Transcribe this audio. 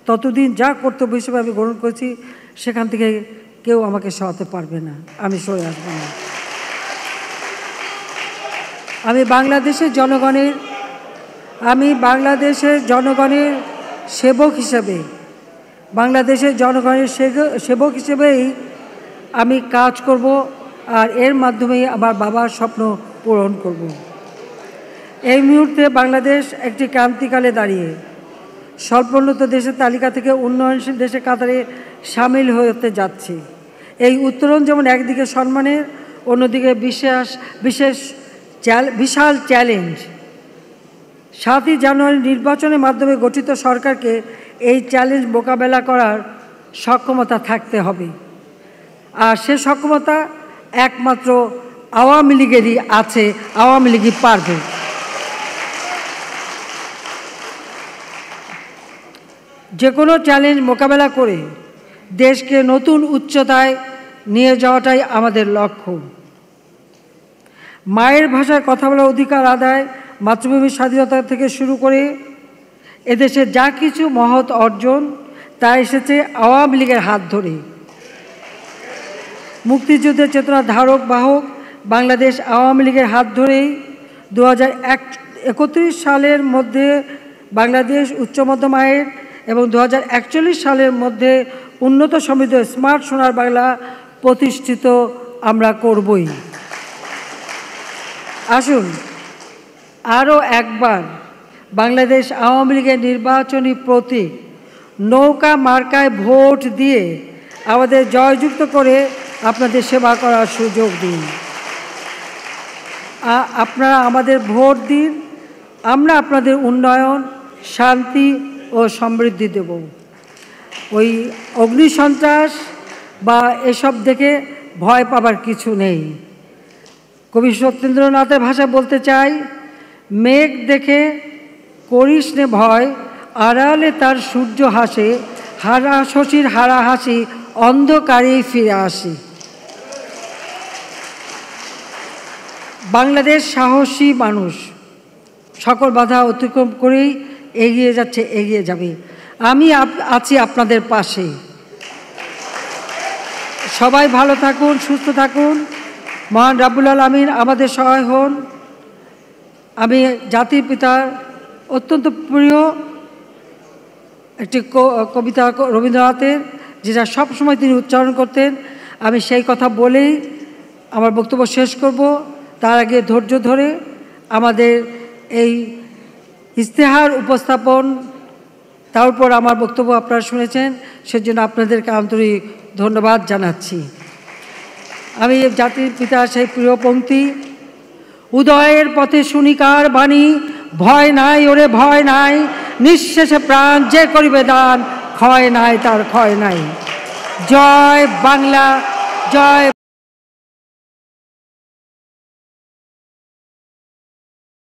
ততদিন যা কর্তব্য হিসেবে আমি গ্রহণ করেছি সেখান থেকে কেউ আমাকে সরাতে পারবে না, আমি সরে আসবো না। আমি বাংলাদেশের জনগণের সেবক হিসেবে, বাংলাদেশের জনগণের সেবক হিসেবেই আমি কাজ করব, আর এর মাধ্যমেই আমার বাবার স্বপ্ন পূরণ করব। এই মুহূর্তে বাংলাদেশ একটি ক্রান্তিকালে দাঁড়িয়ে স্বল্পোন্নত দেশের তালিকা থেকে উন্নয়নশীল দেশের কাতারে সামিল হতে যাচ্ছে। এই উত্তরণ যেমন একদিকে সম্মানের, অন্যদিকে বিশাল চ্যালেঞ্জ। 7ই জানুয়ারি নির্বাচনের মাধ্যমে গঠিত সরকারকে এই চ্যালেঞ্জ মোকাবেলা করার সক্ষমতা থাকতে হবে, আর সে সক্ষমতা একমাত্র আওয়ামী লীগেরই আছে, আওয়ামী লীগই পারবে। যে কোনো চ্যালেঞ্জ মোকাবেলা করে দেশকে নতুন উচ্চতায় নিয়ে যাওয়াটাই আমাদের লক্ষ্য। মায়ের ভাষায় কথা বলার অধিকার আদায়, মাতৃভূমির স্বাধীনতা থেকে শুরু করে এদেশে যা কিছু মহৎ অর্জন তা এসেছে আওয়ামী লীগের হাত ধরে। মুক্তিযুদ্ধের চেতনা ধারক বাহক বাংলাদেশ আওয়ামী লীগের হাত ধরেই 2031 সালের মধ্যে বাংলাদেশ উচ্চ মধ্যম আয়ের এবং 2041 সালের মধ্যে উন্নত সমৃদ্ধ স্মার্ট সোনার বাংলা প্রতিষ্ঠিত আমরা করবই। আসুন আরও একবার বাংলাদেশ আওয়ামী লীগের নির্বাচনী প্রতীক নৌকা মার্কায় ভোট দিয়ে আমাদের জয়যুক্ত করে আপনাদের সেবা করার সুযোগ দিন। আপনারা আমাদের ভোট দিন, আমরা আপনাদের উন্নয়ন, শান্তি ও সমৃদ্ধি দেব। ওই অগ্নিসন্ত্রাস বা এসব দেখে ভয় পাবার কিছু নেই। কবি সত্যেন্দ্রনাথের ভাষা বলতে চাই, মেঘ দেখে করিস নে ভয়, আড়ালে তার সূর্য হাসে, হারা শশীর হারা হাসি, অন্ধকারেই ফিরে আসি। বাংলাদেশ সাহসী মানুষ, সকল বাধা অতিক্রম করেই এগিয়ে যাচ্ছে, এগিয়ে যাবে। আমি আছি আপনাদের পাশে। সবাই ভালো থাকুন, সুস্থ থাকুন, মহান রাব্বুল আলামিন আমাদের সহায় হন। আমি জাতির পিতার অত্যন্ত প্রিয় একটি কবিতা রবীন্দ্রনাথের, যেটা সবসময় তিনি উচ্চারণ করতেন, আমি সেই কথা বলেই আমার বক্তব্য শেষ করব। তার আগে ধৈর্য ধরে আমাদের এই ইস্তেহার উপস্থাপন, তার উপর আমার বক্তব্য আপনারা শুনেছেন, সেজন্য আপনাদেরকে আন্তরিক ধন্যবাদ জানাচ্ছি। আমি জাতির পিতার সেই প্রিয় পংক্তি, উদয়ের পথে শুনিকার বাণী, ভয় নাই ওরে ভয় নাই, নিঃশেষে প্রাণ যে করিবে দান, ক্ষয় নাই তার ক্ষয় নাই। জয় বাংলা, জয়